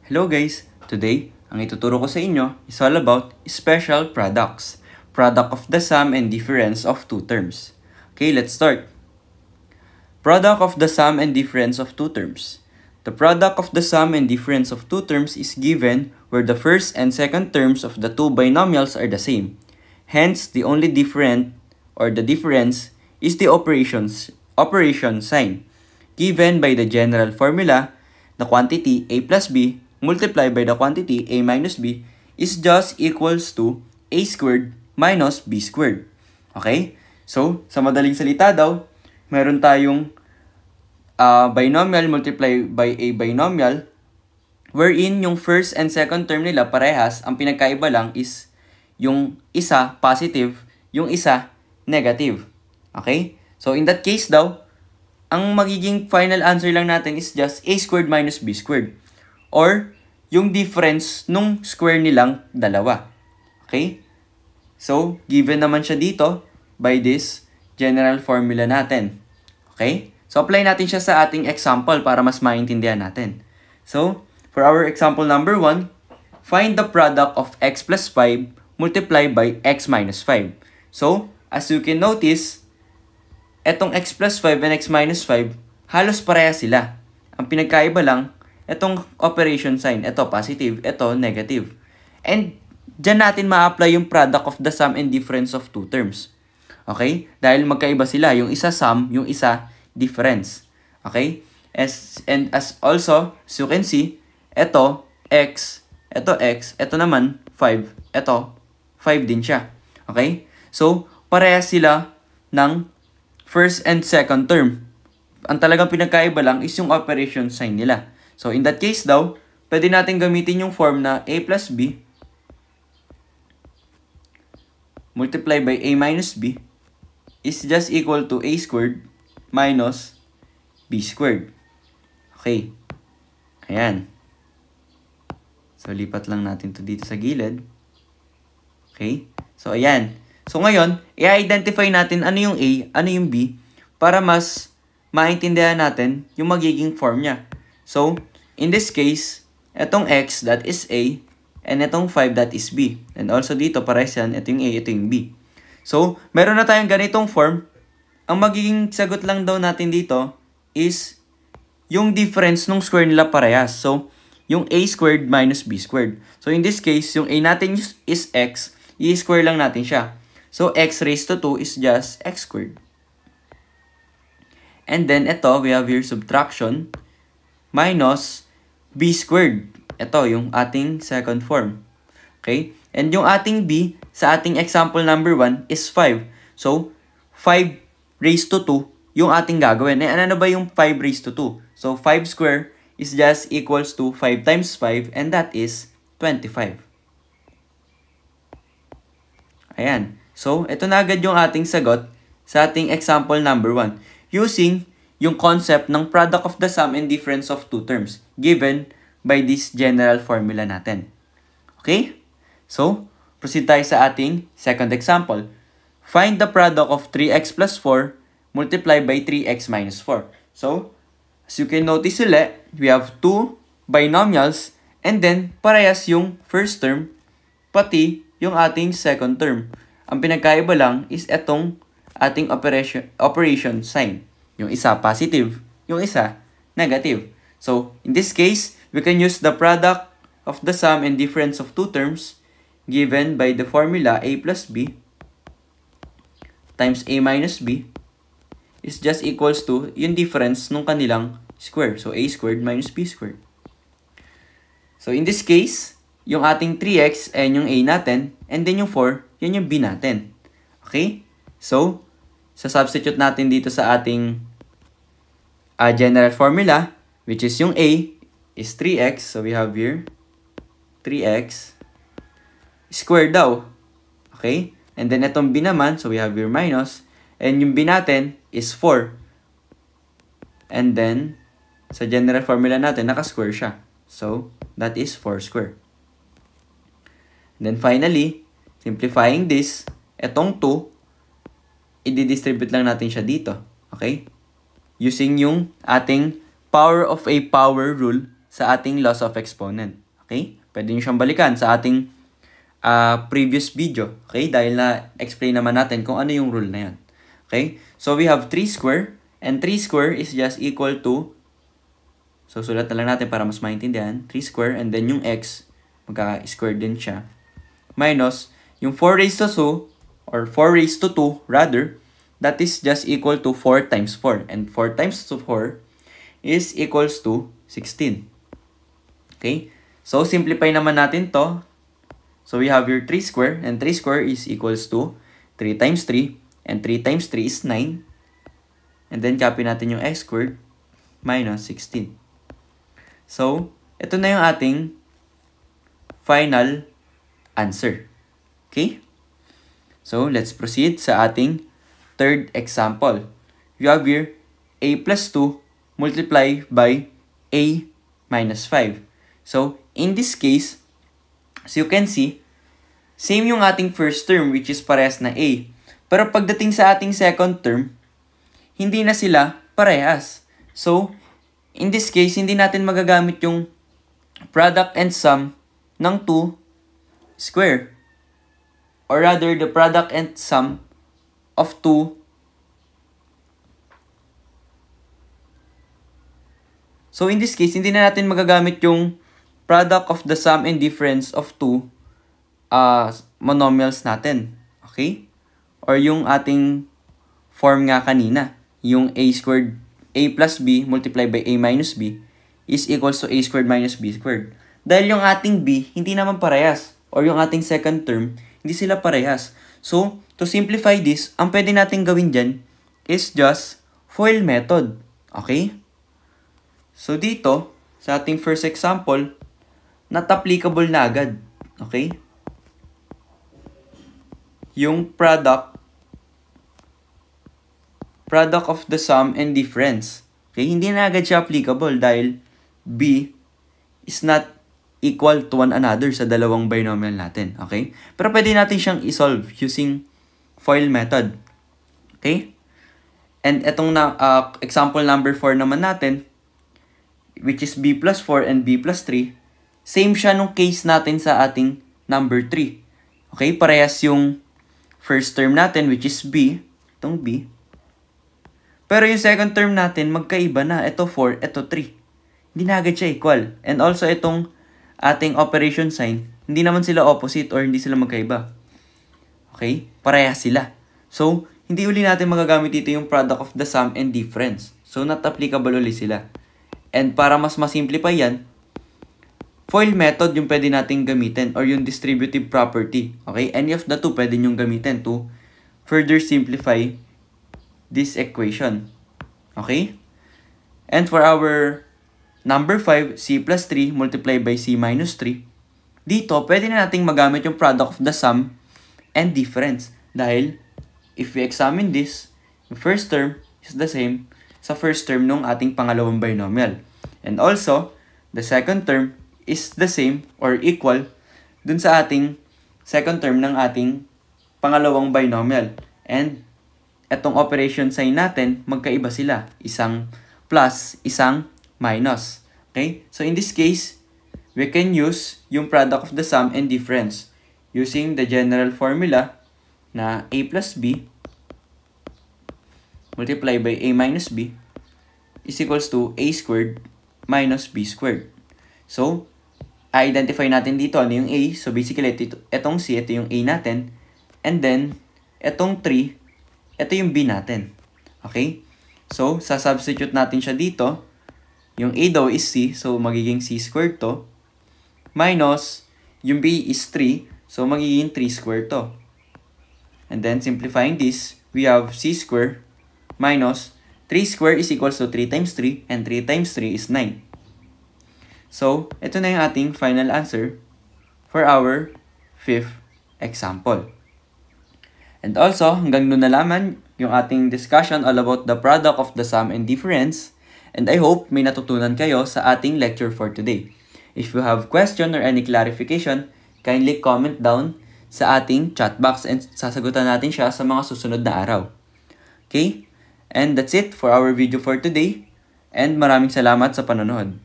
Hello guys! Today, ang ituturo ko sa inyo is all about special products. Product of the sum and difference of two terms. Okay, let's start. Product of the sum and difference of two terms. The product of the sum and difference of two terms is given where the first and second terms of the two binomials are the same. Hence, the only difference is the operation sign, given by the general formula. The quantity a plus b multiplied by the quantity a minus b is just equals to a squared minus b squared. Okay? So, sa madaling salita daw, meron tayong binomial multiplied by a binomial wherein yung first and second term nila parehas, ang pinagkaiba lang is yung isa positive, yung isa negative. Okay? So, in that case daw, ang magiging final answer lang natin is just a squared minus b squared. Or, yung difference nung square nilang dalawa. Okay? So, given naman siya dito by this general formula natin. Okay? So, apply natin siya sa ating example para mas maintindihan natin. So, for our example number 1, find the product of x plus 5 multiplied by x minus 5. So, as you can notice, etong x plus 5 and x minus 5, halos pareha sila. Ang pinagkaiba lang, etong operation sign, ito positive, ito negative. And dyan natin ma-apply yung product of the sum and difference of two terms. Okay? Dahil magkaiba sila, yung isa sum, yung isa difference. Okay? As also, as you can see, ito x, ito naman 5, ito 5 din siya. Okay? So, pareha sila ng first and second term. Ang talagang pinagkaiba lang is yung operation sign nila. So, in that case daw, pwede natin gamitin yung form na a plus b multiplied by a minus b is just equal to a squared minus b squared. Okay. Ayan. So, lipat lang natin to dito sa gilid. Okay. So, ayan. So, ngayon, i-identify natin ano yung A, ano yung B, para mas maintindihan natin yung magiging form niya. So, in this case, etong X, that is A, and etong 5, that is B. And also dito, parehas yan, ito yung A, ito yung B. So, meron na tayong ganitong form. Ang magiging sagot lang daw natin dito is yung difference ng square nila parehas. So, yung A squared minus B squared. So, in this case, yung A natin is X, i-square lang natin siya. So, x raised to 2 is just x squared. And then, ito, we have here subtraction minus b squared. Ito, yung ating second form. Okay? And yung ating b sa ating example number 1 is 5. So, 5 raised to 2 yung ating gagawin. Eh, ano ba yung 5 raised to 2? So, 5 square is just equals to 5 times 5 and that is 25. Ayan. So, ito na agad yung ating sagot sa ating example number 1 using yung concept ng product of the sum and difference of two terms given by this general formula natin. Okay? So, proceed tayo sa ating second example. Find the product of 3x plus 4 multiplied by 3x minus 4. So, as you can notice ulit, we have two binomials and then parehas yung first term pati yung ating second term. Ang pinagkaiba lang is etong ating operation sign. Yung isa positive, yung isa negative. So, in this case, we can use the product of the sum and difference of two terms given by the formula a plus b times a minus b is just equals to yung difference nung kanilang square. So, a squared minus b squared. So, in this case, yung ating 3x and yung a natin, and then yung 4, yun yung b natin. Okay? So, substitute natin dito sa ating general formula, which is yung a is 3x. So, we have here 3x squared daw. Okay? And then, itong b naman, so we have here minus. And yung b natin is 4. And then, sa general formula natin, naka-square siya. So, that is 4 square. And then finally, simplifying this, etong 2, i-distribute lang natin siya dito. Okay? Using yung ating power of a power rule sa ating loss of exponent. Okay? Pwede nyo siyang balikan sa ating previous video. Okay? Dahil na-explain naman natin kung ano yung rule na yan. Okay? So, we have 3 square. And 3 square is just equal to, so sulat na lang natin para mas maintindihan, 3 square, and then yung x, magkaka-square din siya, minus yung 4 raised to 2, or 4 raised to 2, rather, that is just equal to 4 times 4. And 4 times 4 is equals to 16. Okay? So, simplify naman natin to. So, we have your 3 square, and 3 square is equals to 3 times 3, and 3 times 3 is 9. And then, copy natin yung x squared minus 16. So, ito na yung ating final answer. Okay? So, let's proceed sa ating third example. You have here a plus 2 multiplied by a minus 5. So, in this case, as you can see, same yung ating first term which is parehas na a. Pero pagdating sa ating second term, hindi na sila parehas. So, in this case, hindi natin magagamit yung product and sum ng 2 square. Or rather, the product and sum of 2. So, in this case, hindi na natin magagamit yung product of the sum and difference of 2 monomials natin. Okay? Or yung ating form nga kanina. Yung a squared, a plus b multiplied by a minus b is equals to a squared minus b squared. Dahil yung ating b, hindi naman parehas. Or yung ating second term, hindi sila parehas. So, to simplify this, ang pwede natin gawin dyan is just FOIL method. Okay? So, dito, sa ating first example, not applicable na agad. Okay? Yung product of the sum and difference. Okay? Hindi na agad siya applicable dahil b is not equal to one another sa dalawang binomial natin. Okay? Pero pwede natin siyang isolve using FOIL method. Okay? And etong example number 4 naman natin, which is b plus 4 and b plus 3, same siya nung case natin sa ating number 3. Okay? Parehas yung first term natin, which is b, itong b. Pero yung second term natin, magkaiba na. Ito 4, ito 3. Hindi na agad siya equal. And also, itong ating operation sign, hindi naman sila opposite or hindi sila magkaiba. Okay? Parehas sila. So, hindi uli natin magagamit dito yung product of the sum and difference. So, not applicable uli sila. And para mas masimplify yan, FOIL method yung pwede nating gamitin or yung distributive property. Okay? Any of the two pwede nyong gamitin to further simplify this equation. Okay? And for our number 5, c plus 3 multiplied by c minus 3, dito, pwede na nating magamit yung product of the sum and difference. Dahil, if we examine this, the first term is the same sa first term ng ating pangalawang binomial. And also, the second term is the same or equal dun sa ating second term ng ating pangalawang binomial. And etong operation sign natin, magkaiba sila. Isang plus, isang minus. Okay? So, in this case, we can use yung product of the sum and difference using the general formula na a plus b multiplied by a minus b is equals to a squared minus b squared. So, identify natin dito ano yung a. So, basically, itong c, ito yung a natin. And then, itong 3, ito yung b natin. Okay? So, sa-substitute natin siya dito. Yung a daw is c, so magiging c squared to. Minus, yung b is 3, so magiging 3 squared to. And then, simplifying this, we have c squared minus 3 squared is equals to 3 times 3, and 3 times 3 is 9. So, ito na yung ating final answer for our 5th example. And also, hanggang doon na lamang yung ating discussion all about the product of the sum and difference. And I hope may natutunan kayo sa ating lecture for today. If you have question or any clarification, kindly comment down sa ating chat box and sasagutan natin siya sa mga susunod na araw. Okay? And that's it for our video for today. And maraming salamat sa panonood.